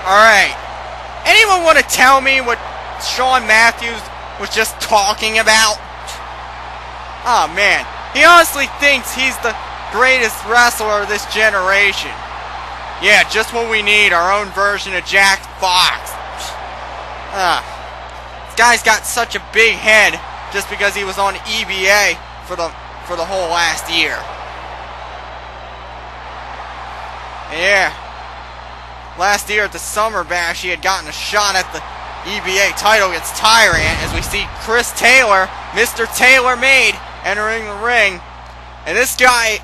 Alright. Anyone want to tell me what Shawn Matthews was just talking about? Oh man, he honestly thinks he's the greatest wrestler of this generation. Yeah, just what we need, our own version of Jack Fox. This guy's got such a big head just because he was on EBA for the whole last year. Yeah. Last year at the SummerBash, he had gotten a shot at the EBA title against Tyrant, as we see Chris Taylor, Mr. Taylor Made, entering the ring. And this guy,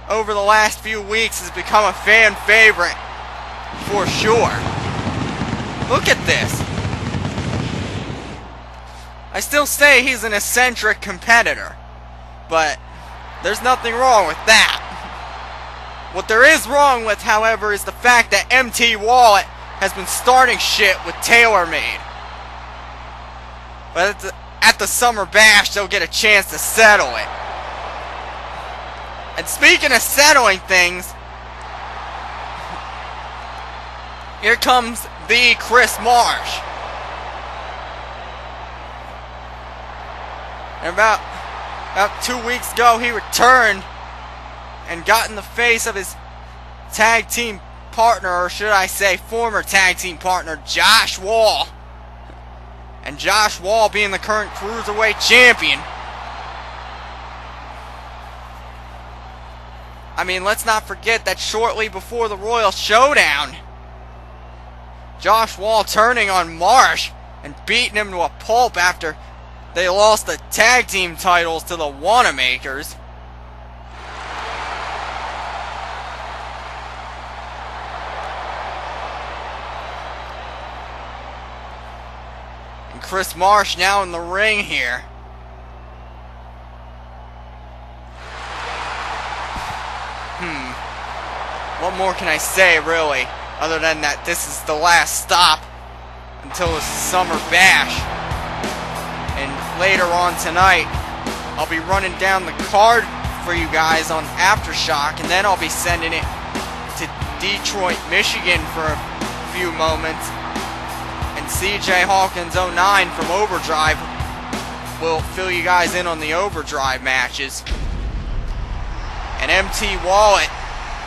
over the last few weeks, has become a fan favorite for sure. Look at this. I still say he's an eccentric competitor, but there's nothing wrong with that. What there is wrong with, however, is the fact that MT Wallet has been starting shit with TaylorMade. But at the SummerBash, they'll get a chance to settle it. And speaking of settling things, here comes the Chris Marsh. And about 2 weeks ago, he returned and got in the face of his tag team partner, or should I say former tag team partner, Josh Wall. And Josh Wall being the current Cruiserweight champion. I mean, let's not forget that shortly before the Royal Showdown, Josh Wall turning on Marsh and beating him to a pulp after they lost the tag team titles to the Wannamakers. And Chris Marsh now in the ring here. What more can I say, really, other than that this is the last stop until the SummerBash. And later on tonight, I'll be running down the card for you guys on Aftershock, and then I'll be sending it to Detroit, Michigan for a few moments. And CJ Hawkins 09 from Overdrive will fill you guys in on the Overdrive matches. And MT Wallet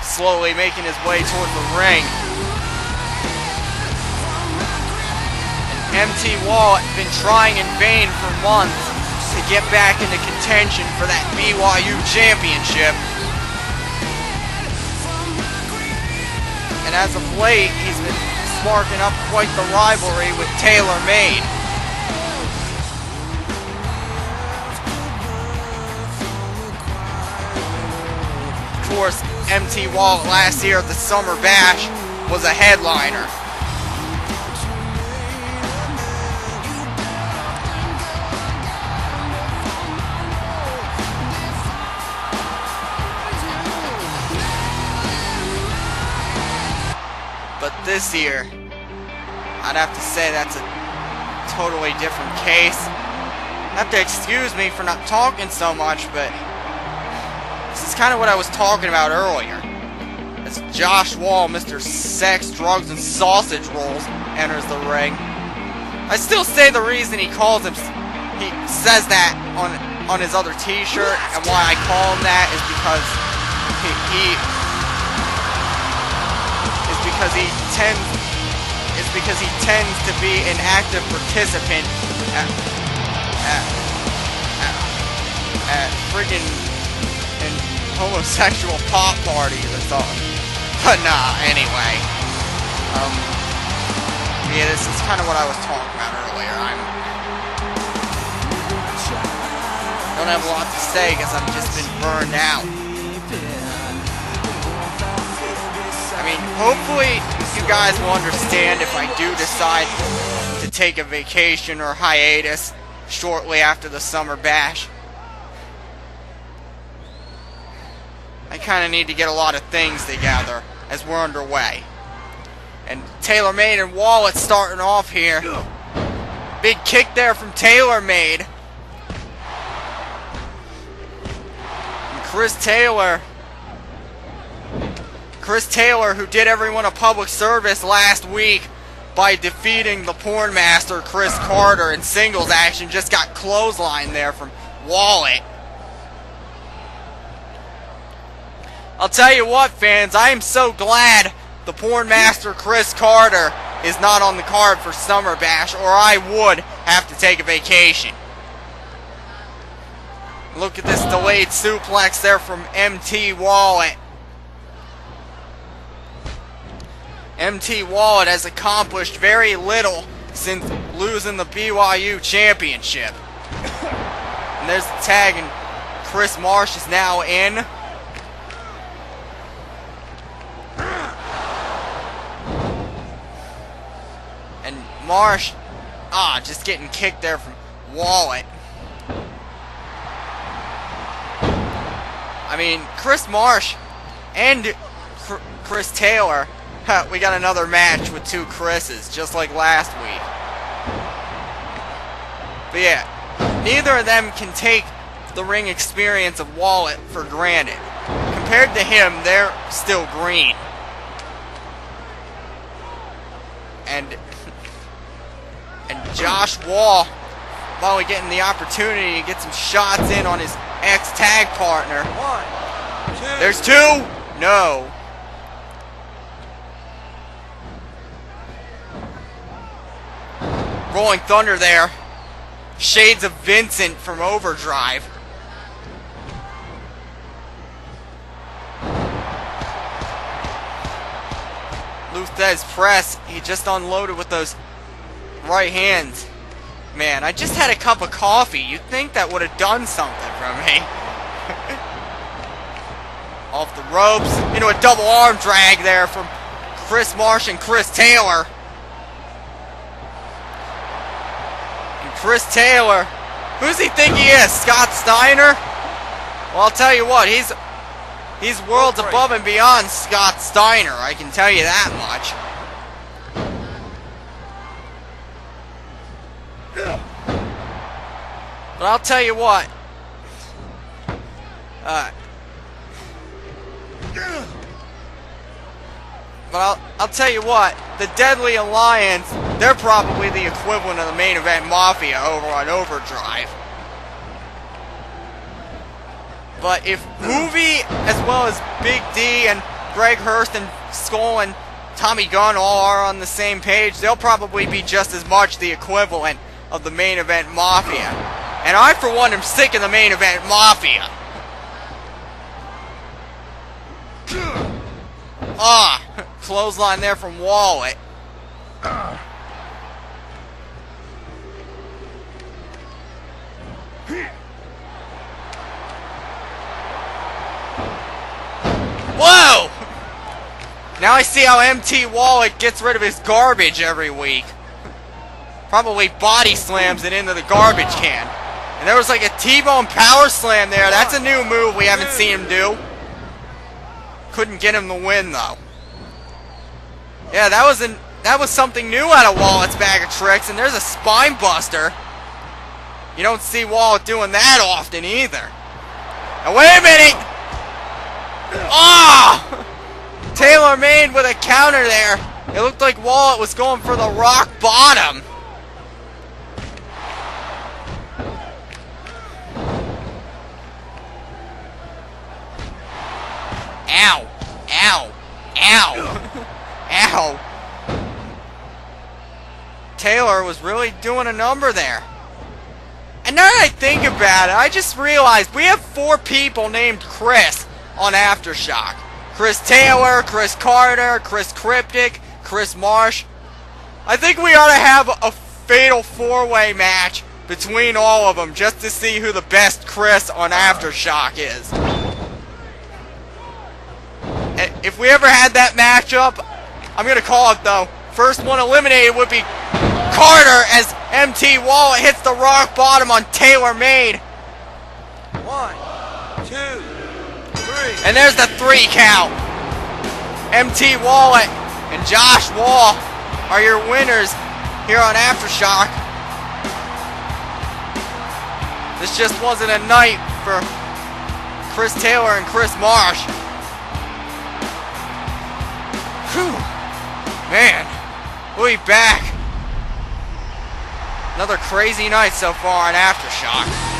slowly making his way toward the ring. And MT Wallet been trying in vain for months to get back into contention for that BYU championship. And as of late, he's been sparking up quite the rivalry with TaylorMade. Of course, MT Wallet last year at the SummerBash was a headliner. But this year, I'd have to say that's a totally different case. You have to excuse me for not talking so much, but this is kind of what I was talking about earlier. As Josh Wall, Mr. Sex, Drugs, and Sausage Rolls, enters the ring. I still say the reason he says that on his other t-shirt, and why I call him that is because he tends to be an active participant at friggin' homosexual pop parties or something. But nah, anyway. Yeah, this is kind of what I was talking about earlier. I don't have a lot to say because I've just been burned out. I mean, hopefully you guys will understand if I do decide to take a vacation or hiatus shortly after the SummerBash. I kind of need to get a lot of things together as we're underway. And TaylorMade and Wallet starting off here. Big kick there from TaylorMade. And Chris Taylor, who did everyone a public service last week by defeating the Porn Master Chris Carter in singles action. Just got clotheslined there from Wallet. I'll tell you what, fans, I am so glad the Porn Master Chris Carter is not on the card for SummerBash, or I would have to take a vacation. Look at this delayed suplex there from MT Wallet. MT Wallet has accomplished very little since losing the BYU championship. And there's the tag, and Chris Marsh is now in. And Marsh, just getting kicked there from Wallet. I mean, Chris Marsh and Chris Taylor, we got another match with two Chris's, just like last week. But yeah, neither of them can take the ring experience of Wallet for granted. Compared to him, they're still green. And Josh Wall, finally getting the opportunity to get some shots in on his ex-tag partner. 1, 2. There's two! No. Rolling Thunder there. Shades of Vincent from Overdrive. Luthez press. He just unloaded with those right hands. Man, I just had a cup of coffee. You'd think that would have done something for me. Off the ropes. Into a double arm drag there from Chris Marsh and Chris Taylor. And Chris Taylor, who's he think he is? Scott Steiner? Well, I'll tell you what, he's worlds above and beyond Scott Steiner, I can tell you that much. But I'll tell you what. But I'll tell you what. The Deadly Alliance, they're probably the equivalent of the Main Event Mafia over on Overdrive. But if Juvy, as well as Big D and Greg Hearst and Skull and Tommy Gunn all are on the same page, they'll probably be just as much the equivalent of the Main Event Mafia. And I, for one, am sick of the Main Event Mafia. Clothesline there from Wallet. Whoa! Now I see how MT Wallet gets rid of his garbage every week. Probably body slams it into the garbage can. And there was like a T-bone power slam there. That's a new move we haven't seen him do. Couldn't get him the win though. Yeah, that was something new out of Wallet's bag of tricks. And there's a spine buster. You don't see Wallet doing that often either. Now wait a minute! Taylor made with a counter there. It looked like Wallet was going for the rock bottom. Ow. Ow. Ow. Ow. Taylor was really doing a number there. And now that I think about it, I just realized we have 4 people named Chris on Aftershock. Chris Taylor, Chris Carter, Chris Cryptic, Chris Marsh. I think we ought to have a fatal 4-way match between all of them just to see who the best Chris on Aftershock is. And if we ever had that matchup, I'm going to call it though. First one eliminated would be Carter as MT Wallet hits the rock bottom on Taylor Made. 1, 2, 3. And there's the 3 count. MT Wallet and Josh Wall are your winners here on Aftershock. This just wasn't a night for Chris Taylor and Chris Marsh. Whew. Man. We'll be back. Another crazy night so far on Aftershock.